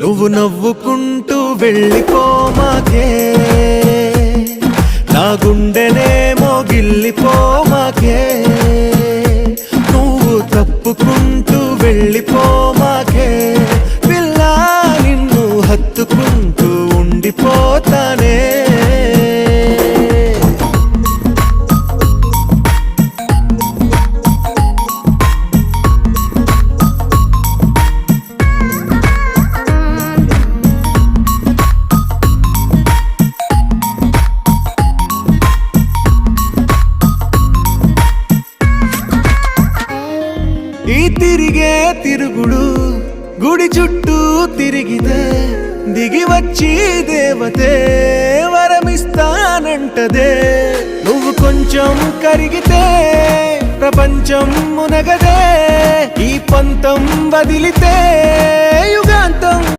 నువ్వు నవ్వుకుంటూ వెళ్ళిపోమాకే, నా గుండెనేమో గిల్లిపోమాకే. నువ్వు తప్పుకుంటూ వెళ్ళిపోమాకే పిల్ల, నిన్ను హత్తుకుంటూ ఉండిపోతానే. ఈ తిరిగే తిరుగుడు గుడి చుట్టూ తిరిగితే దిగి వచ్చి దేవతే వరమిస్తానంటదే. నువ్వు కొంచెం కరిగితే ప్రపంచం మునగదే, ఈ పంతం వదిలితే యుగాంతం